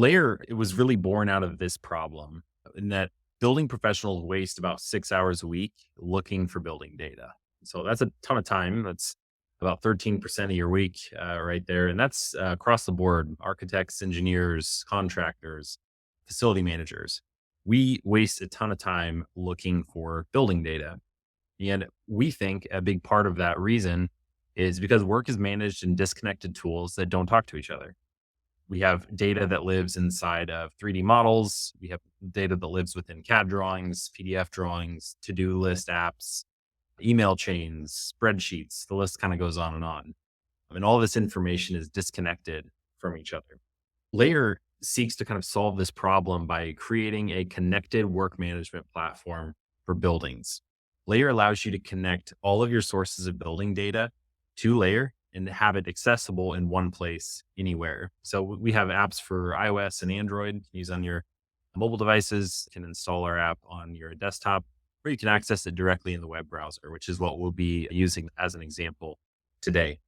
Layer, it was really born out of this problem in that building professionals waste about 6 hours a week looking for building data. So that's a ton of time. That's about 13% of your week right there. And that's across the board: architects, engineers, contractors, facility managers. We waste a ton of time looking for building data. And we think a big part of that reason is because work is managed in disconnected tools that don't talk to each other. We have data that lives inside of 3D models. We have data that lives within CAD drawings, PDF drawings, to-do list apps, email chains, spreadsheets. The list kind of goes on and on. And all this information is disconnected from each other. Layer seeks to kind of solve this problem by creating a connected work management platform for buildings. Layer allows you to connect all of your sources of building data to Layer and have it accessible in one place anywhere. So we have apps for iOS and Android. You can use on your mobile devices. You can install our app on your desktop, or you can access it directly in the web browser, which is what we'll be using as an example today.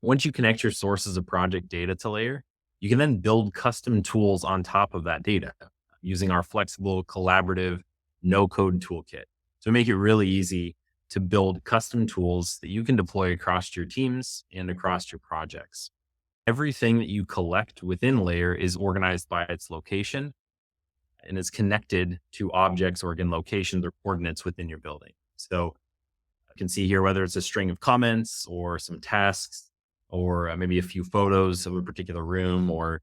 Once you connect your sources of project data to Layer, you can then build custom tools on top of that data using our flexible, collaborative, no-code toolkit. So make it really easy to build custom tools that you can deploy across your teams and across your projects. Everything that you collect within Layer is organized by its location and is connected to objects or again, locations or coordinates within your building. So you can see here whether it's a string of comments or some tasks or maybe a few photos of a particular room or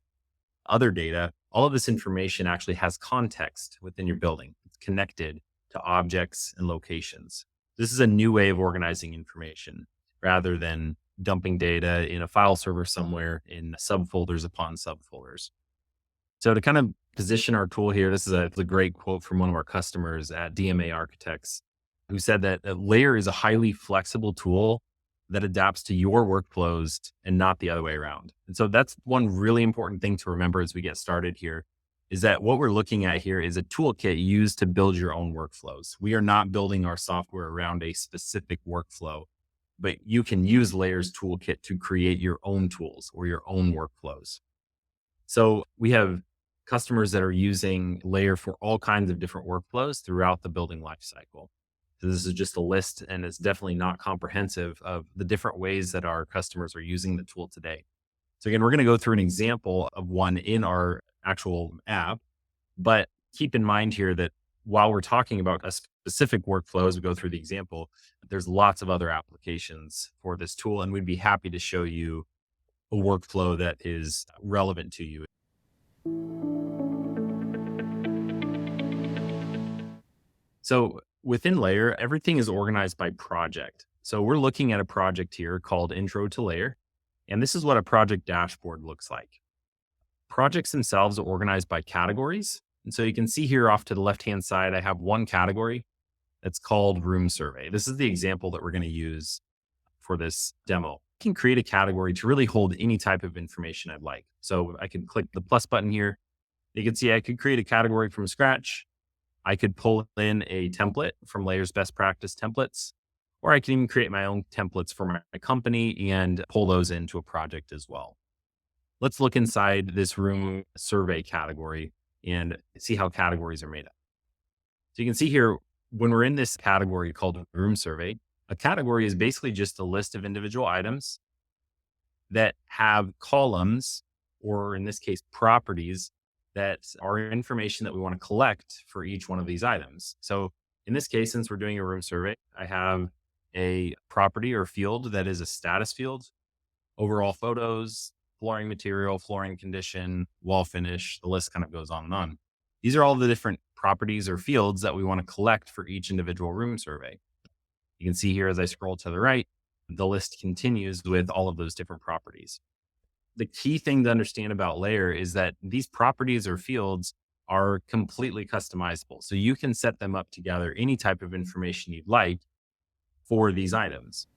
other data. All of this information actually has context within your building. It's connected to objects and locations. This is a new way of organizing information rather than dumping data in a file server somewhere in subfolders upon subfolders. So to kind of position our tool here, this is a great quote from one of our customers at DMA Architects, who said that a Layer is a highly flexible tool that adapts to your workflows and not the other way around. And so that's one really important thing to remember as we get started here, is that what we're looking at here is a toolkit used to build your own workflows. We are not building our software around a specific workflow, but you can use Layer's toolkit to create your own tools or your own workflows. So we have customers that are using Layer for all kinds of different workflows throughout the building lifecycle. So this is just a list, and it's definitely not comprehensive of the different ways that our customers are using the tool today. So again, we're going to go through an example of one in our actual app, but keep in mind here that while we're talking about a specific workflow as we go through the example, there's lots of other applications for this tool, and we'd be happy to show you a workflow that is relevant to you. So within Layer, everything is organized by project. So we're looking at a project here called Intro to Layer, and this is what a project dashboard looks like. Projects themselves are organized by categories. And so you can see here off to the left-hand side, I have one category that's called Room Survey. This is the example that we're going to use for this demo. I can create a category to really hold any type of information I'd like. So I can click the plus button here. You can see I could create a category from scratch. I could pull in a template from Layer's best practice templates, or I can even create my own templates for my company and pull those into a project as well. Let's look inside this room survey category and see how categories are made up. So you can see here, when we're in this category called room survey, a category is basically just a list of individual items that have columns, or in this case, properties that are information that we want to collect for each one of these items. So in this case, since we're doing a room survey, I have a property or field that is a status field, overall photos, flooring material, flooring condition, wall finish, the list kind of goes on and on. These are all the different properties or fields that we want to collect for each individual room survey. You can see here as I scroll to the right, the list continues with all of those different properties. The key thing to understand about Layer is that these properties or fields are completely customizable. So you can set them up to gather any type of information you'd like for these items.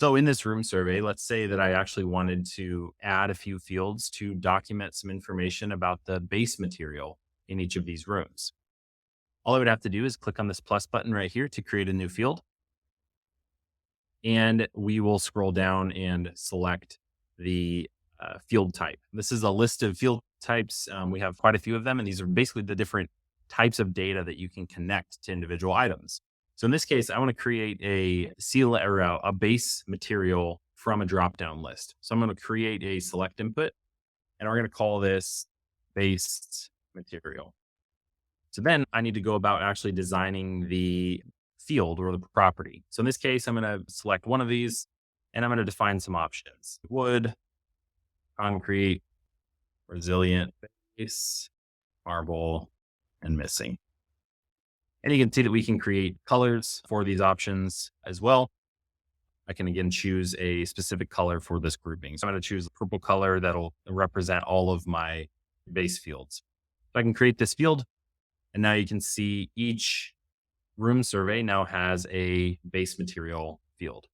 So in this room survey, let's say that I actually wanted to add a few fields to document some information about the base material in each of these rooms. All I would have to do is click on this plus button right here to create a new field. And we will scroll down and select the field type. This is a list of field types. We have quite a few of them, and these are basically the different types of data that you can connect to individual items. So in this case, I want to create a seal or a base material from a drop-down list. So I'm going to create a select input, and we're going to call this base material. So then I need to go about actually designing the field or the property. So in this case, I'm going to select one of these and I'm going to define some options: wood, concrete, resilient base, marble, and missing. And you can see that we can create colors for these options as well. I can again choose a specific color for this grouping. So I'm going to choose the purple color that'll represent all of my base fields. So I can create this field, and now you can see each room survey now has a base material field.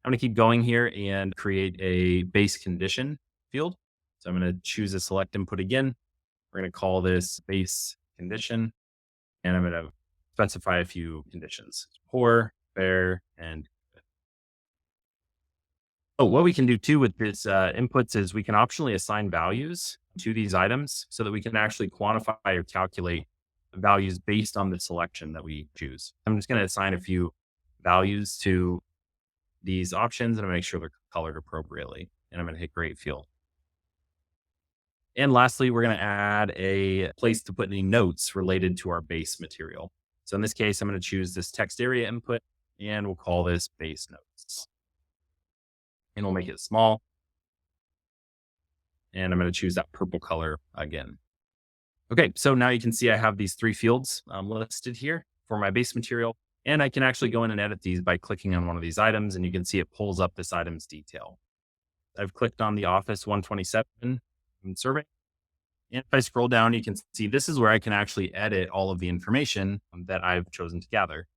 I'm going to keep going here and create a base condition field. So I'm going to choose a select input again. We're going to call this base condition, and I'm going to specify a few conditions: poor, fair, and good. Oh, what we can do too with this inputs is we can optionally assign values to these items so that we can actually quantify or calculate values based on the selection that we choose. I'm just going to assign a few values to these options and I'm going to make sure they're colored appropriately. And I'm going to hit create field. And lastly, we're going to add a place to put any notes related to our base material. So in this case, I'm going to choose this text area input and we'll call this base notes. And we'll make it small. And I'm going to choose that purple color again. Okay, so now you can see I have these three fields listed here for my base material. And I can actually go in and edit these by clicking on one of these items. And you can see it pulls up this item's detail. I've clicked on the Office 127 survey. And if I scroll down, you can see this is where I can actually edit all of the information that I've chosen to gather.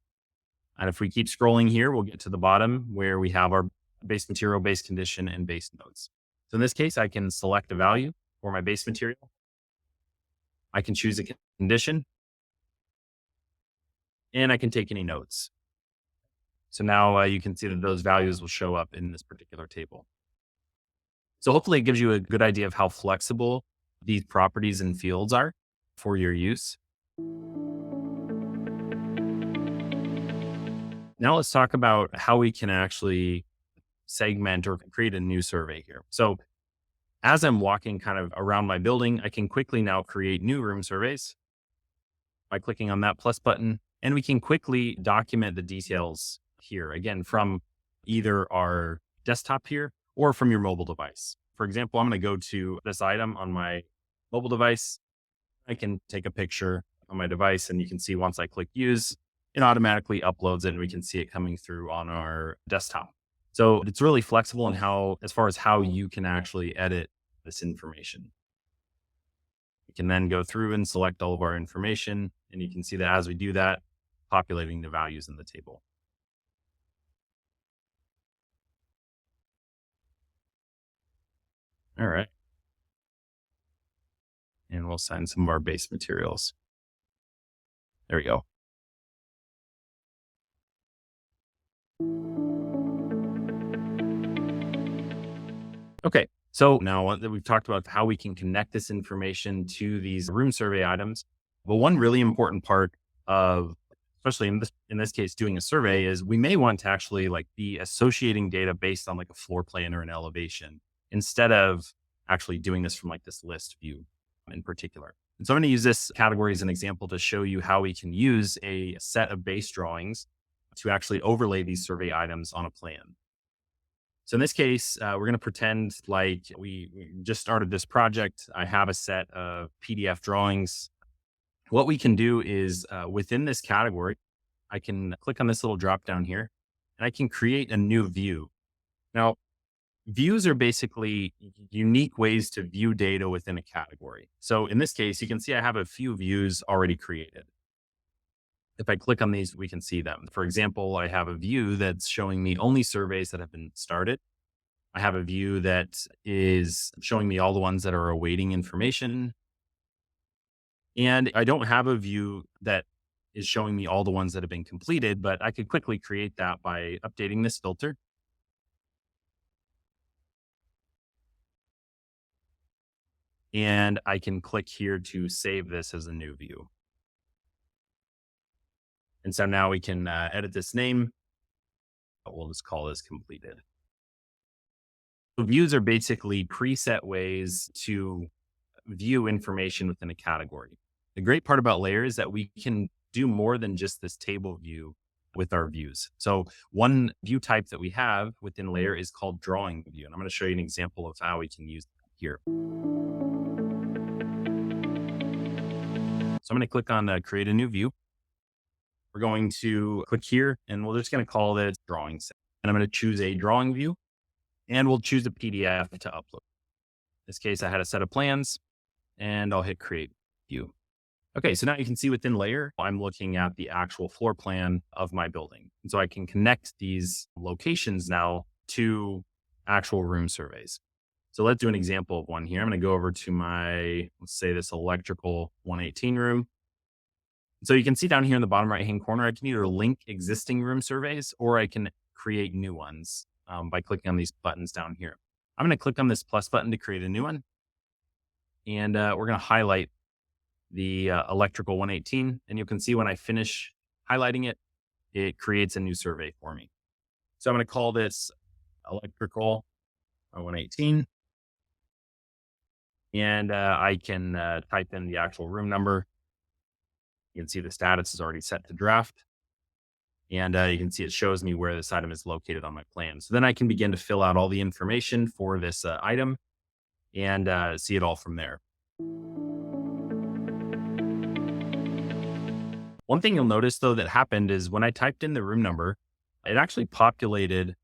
And if we keep scrolling here, we'll get to the bottom where we have our base material, base condition, and base notes. So in this case, I can select a value for my base material. I can choose a condition, and I can take any notes. So now you can see that those values will show up in this particular table. So hopefully it gives you a good idea of how flexible these properties and fields are for your use. Now let's talk about how we can actually segment or create a new survey here. So as I'm walking kind of around my building, I can quickly now create new room surveys by clicking on that plus button. And we can quickly document the details here, again, from either our desktop here or from your mobile device. For example, I'm going to go to this item on my mobile device. I can take a picture on my device and you can see once I click use, it automatically uploads it and we can see it coming through on our desktop. So it's really flexible in as far as how you can actually edit this information. We can then go through and select all of our information. And you can see that as we do that, populating the values in the table. All right. And we'll assign some of our base materials. There we go. Okay. So now that we've talked about how we can connect this information to these room survey items, but one really important part of, especially in this case, doing a survey is we may want to actually be associating data based on a floor plan or an elevation instead of actually doing this from this list view in particular. And so I'm going to use this category as an example to show you how we can use a set of base drawings to actually overlay these survey items on a plan. So in this case, we're going to pretend like we just started this project. I have a set of PDF drawings. What we can do is within this category, I can click on this little drop down here and I can create a new view. Now, views are basically unique ways to view data within a category. So in this case, you can see I have a few views already created. If I click on these, we can see them. For example, I have a view that's showing me only surveys that have been started. I have a view that is showing me all the ones that are awaiting information. And I don't have a view that is showing me all the ones that have been completed, but I could quickly create that by updating this filter. And I can click here to save this as a new view. And so now we can edit this name. We'll just call this completed. So views are basically preset ways to view information within a category. The great part about Layer is that we can do more than just this table view with our views. So one view type that we have within Layer is called drawing view. And I'm going to show you an example of how we can use that here. So I'm going to click on create a new view. We're going to click here and we're just going to call this drawing set. And I'm going to choose a drawing view and we'll choose a PDF to upload. In this case, I had a set of plans and I'll hit create view. Okay, so now you can see within Layer, I'm looking at the actual floor plan of my building. And so I can connect these locations now to actual room surveys. So let's do an example of one here. I'm going to go over to my, let's say this electrical 118 room. So you can see down here in the bottom right-hand corner, I can either link existing room surveys or I can create new ones by clicking on these buttons down here. I'm going to click on this plus button to create a new one. And we're going to highlight the electrical 118. And you can see when I finish highlighting it, it creates a new survey for me. So I'm going to call this electrical 118. And I can type in the actual room number. You can see the status is already set to draft. And you can see it shows me where this item is located on my plan. So then I can begin to fill out all the information for this item and see it all from there. One thing you'll notice though that happened is when I typed in the room number, it actually populated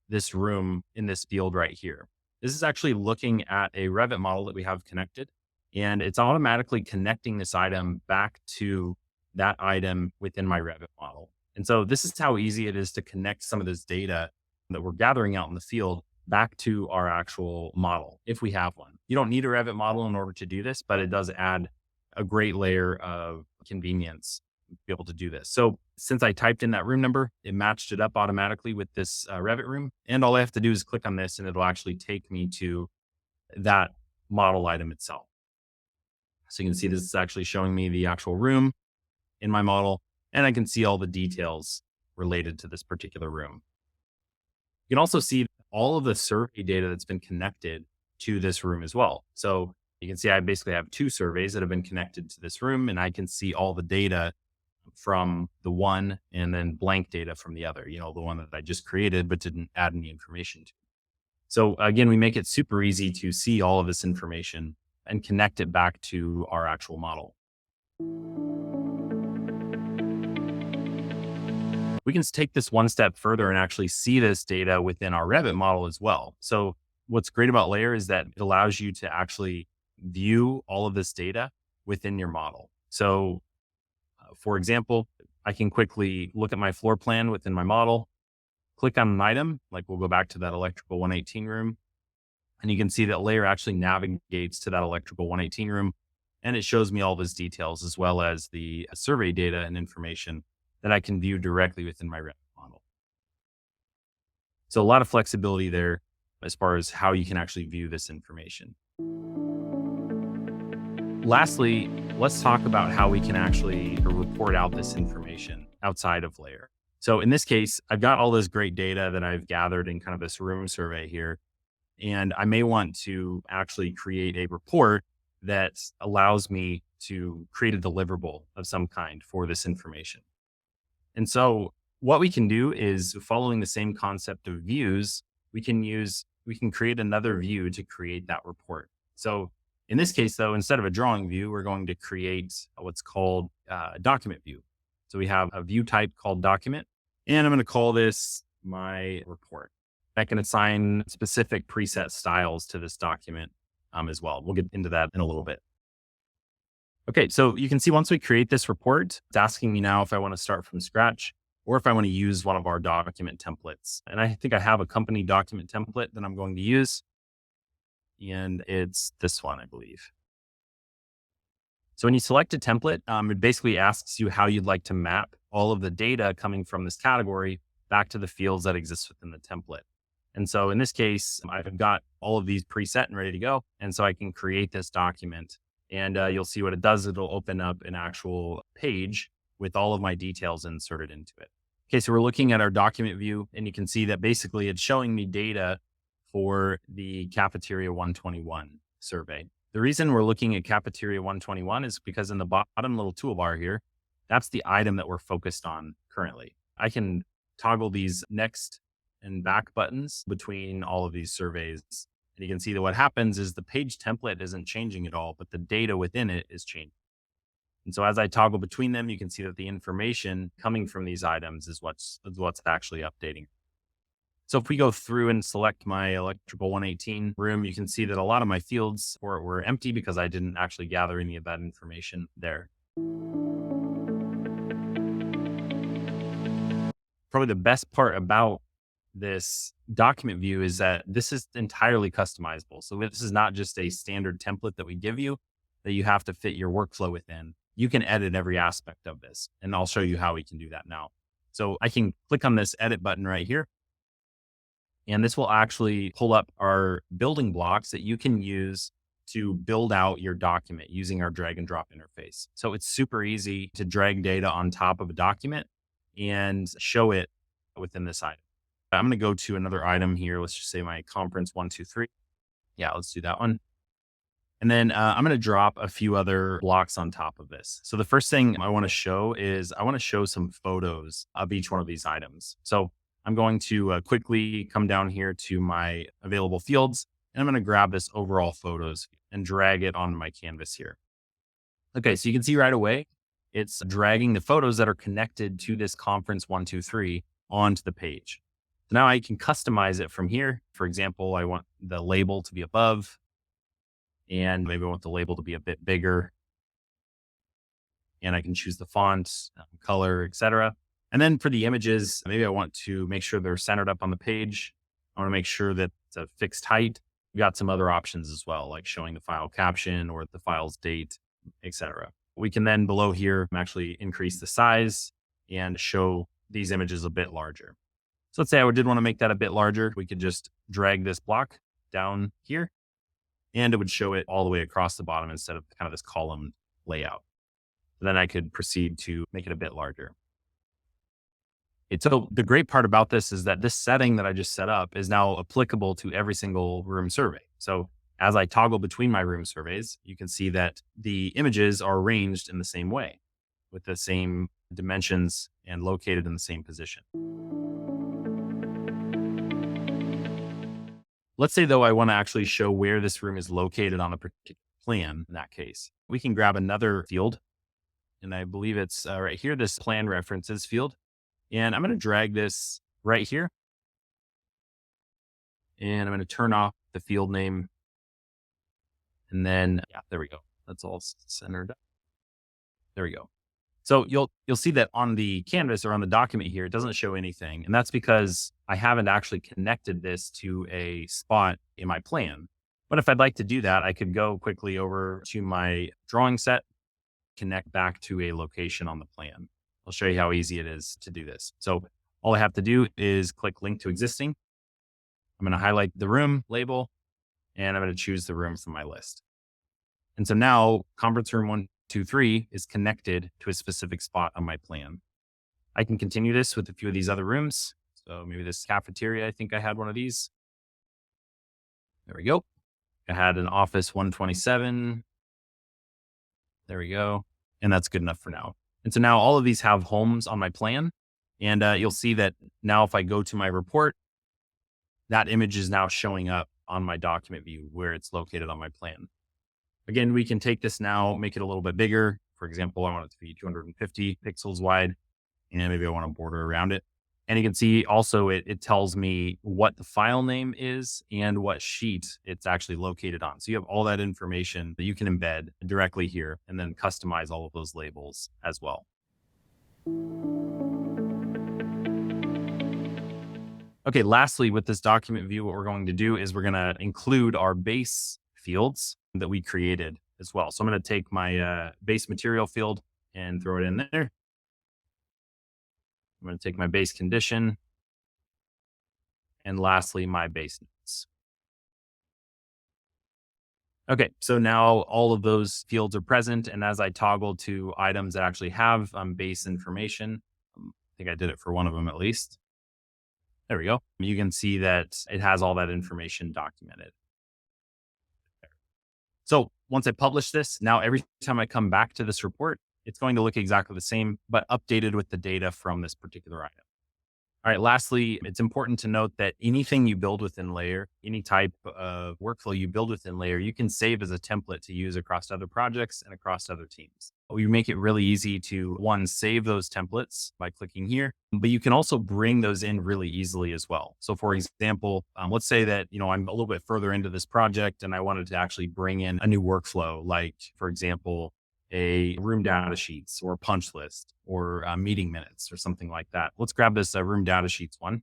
this room in this field right here. This is actually looking at a Revit model that we have connected, and it's automatically connecting this item back to that item within my Revit model. And so this is how easy it is to connect some of this data that we're gathering out in the field back to our actual model, if we have one. You don't need a Revit model in order to do this, but it does add a great layer of convenience to be able to do this. So since I typed in that room number, it matched it up automatically with this Revit room. And all I have to do is click on this and it'll actually take me to that model item itself. So you can see this is actually showing me the actual room in my model, and I can see all the details related to this particular room. You can also see all of the survey data that's been connected to this room as well. So you can see I basically have two surveys that have been connected to this room, and I can see all the data from the one and then blank data from the other, the one that I just created but didn't add any information to. So again, we make it super easy to see all of this information and connect it back to our actual model. We can take this one step further and actually see this data within our Revit model as well. So what's great about Layer is that it allows you to actually view all of this data within your model. So for example, I can quickly look at my floor plan within my model, click on an item, like we'll go back to that electrical 118 room, and you can see that Layer actually navigates to that electrical 118 room, and it shows me all those details as well as the survey data and information that I can view directly within my Revit model. So a lot of flexibility there as far as how you can actually view this information. Lastly, let's talk about how we can actually report out this information outside of Layer. So in this case, I've got all this great data that I've gathered in kind of this room survey here, and I may want to actually create a report that allows me to create a deliverable of some kind for this information. And so what we can do is, following the same concept of views, we can create another view to create that report. So in this case, though, instead of a drawing view, we're going to create what's called a document view. So we have a view type called document, and I'm going to call this my report. I can assign specific preset styles to this document as well. We'll get into that in a little bit. Okay, so you can see once we create this report, it's asking me now if I want to start from scratch or if I want to use one of our document templates. And I think I have a company document template that I'm going to use. And it's this one, I believe. So when you select a template, it basically asks you how you'd like to map all of the data coming from this category back to the fields that exist within the template. And so in this case, I've got all of these preset and ready to go. And so I can create this document and you'll see what it does. It'll open up an actual page with all of my details inserted into it. Okay, so we're looking at our document view and you can see that basically it's showing me data for the Cafeteria 121 survey. The reason we're looking at Cafeteria 121 is because in the bottom little toolbar here, that's the item that we're focused on currently. I can toggle these next and back buttons between all of these surveys. And you can see that what happens is the page template isn't changing at all, but the data within it is changing. And so as I toggle between them, you can see that the information coming from these items is what's actually updating. So if we go through and select my electrical 118 room, you can see that a lot of my fields were empty because I didn't actually gather any of that information there. Probably the best part about this document view is that this is entirely customizable. So this is not just a standard template that we give you that you have to fit your workflow within. You can edit every aspect of this, and I'll show you how we can do that now. So I can click on this edit button right here, and this will actually pull up our building blocks that you can use to build out your document using our drag and drop interface. So it's super easy to drag data on top of a document and show it within this item. I'm going to go to another item here. Let's just say my conference 123. Yeah, let's do that one. And then I'm going to drop a few other blocks on top of this. So the first thing I want to show is I want to show some photos of each one of these items. So I'm going to quickly come down here to my available fields, and I'm going to grab this overall photos and drag it onto my canvas here. Okay, so you can see right away, it's dragging the photos that are connected to this conference 123 onto the page. So now I can customize it from here. For example, I want the label to be above, and maybe I want the label to be a bit bigger. And I can choose the font, color, etc. And then for the images, maybe I want to make sure they're centered up on the page. I want to make sure that it's a fixed height. We've got some other options as well, like showing the file caption or the file's date, etc. We can then below here actually increase the size and show these images a bit larger. So let's say I did want to make that a bit larger. We could just drag this block down here and it would show it all the way across the bottom instead of kind of this column layout. Then I could proceed to make it a bit larger. So the great part about this is that this setting that I just set up is now applicable to every single room survey. So as I toggle between my room surveys, you can see that the images are arranged in the same way with the same dimensions and located in the same position. Let's say though, I want to actually show where this room is located on a particular plan. In that case, we can grab another field, and I believe it's right here, this plan references field. And I'm going to drag this right here. And I'm going to turn off the field name. And then, yeah, there we go. That's all centered up. There we go. So you'll see that on the canvas or on the document here, it doesn't show anything. And that's because I haven't actually connected this to a spot in my plan. But if I'd like to do that, I could go quickly over to my drawing set, connect back to a location on the plan. I'll show you how easy it is to do this. So all I have to do is click link to existing. I'm going to highlight the room label and I'm going to choose the room from my list. And so now conference room 123 is connected to a specific spot on my plan. I can continue this with a few of these other rooms. So maybe this cafeteria, I think I had one of these. There we go. I had an office 127. There we go. And that's good enough for now. And so now all of these have homes on my plan. And you'll see that now if I go to my report, that image is now showing up on my document view where it's located on my plan. Again, we can take this now, make it a little bit bigger. For example, I want it to be 250 pixels wide, and maybe I want to border around it. And you can see also it tells me what the file name is and what sheet it's actually located on. So you have all that information that you can embed directly here and then customize all of those labels as well. Okay, lastly, with this document view, what we're going to do is we're going to include our base fields that we created as well. So I'm going to take my base material field and throw it in there. I'm going to take my base condition and lastly, my base notes. Okay, so now all of those fields are present. And as I toggle to items that actually have base information, I think I did it for one of them at least. There we go. You can see that it has all that information documented. So once I publish this, now every time I come back to this report, it's going to look exactly the same, but updated with the data from this particular item. All right. Lastly, it's important to note that anything you build within Layer, any type of workflow you build within Layer, you can save as a template to use across other projects and across other teams. We make it really easy to one, save those templates by clicking here, but you can also bring those in really easily as well. So for example, let's say that, I'm a little bit further into this project and I wanted to actually bring in a new workflow, like for example, a room data sheets or a punch list or meeting minutes or something like that. Let's grab this room data sheets one.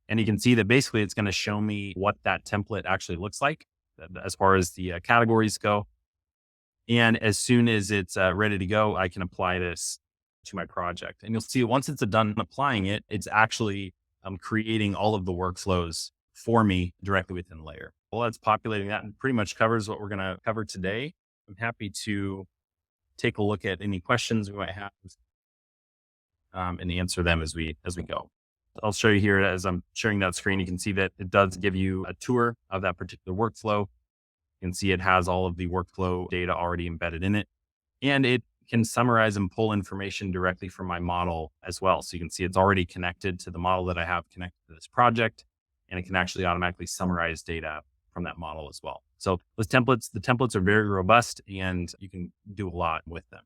And you can see that basically it's going to show me what that template actually looks like as far as the categories go. And as soon as it's ready to go, I can apply this to my project. And you'll see once it's done applying it, it's actually creating all of the workflows for me directly within Layer. Well, that's populating that and pretty much covers what we're going to cover today. I'm happy to take a look at any questions we might have and answer them as we go. I'll show you here as I'm sharing that screen. You can see that it does give you a tour of that particular workflow. You can see it has all of the workflow data already embedded in it, and it can summarize and pull information directly from my model as well. So you can see it's already connected to the model that I have connected to this project, and it can actually automatically summarize data from that model as well. So the templates are very robust and you can do a lot with them.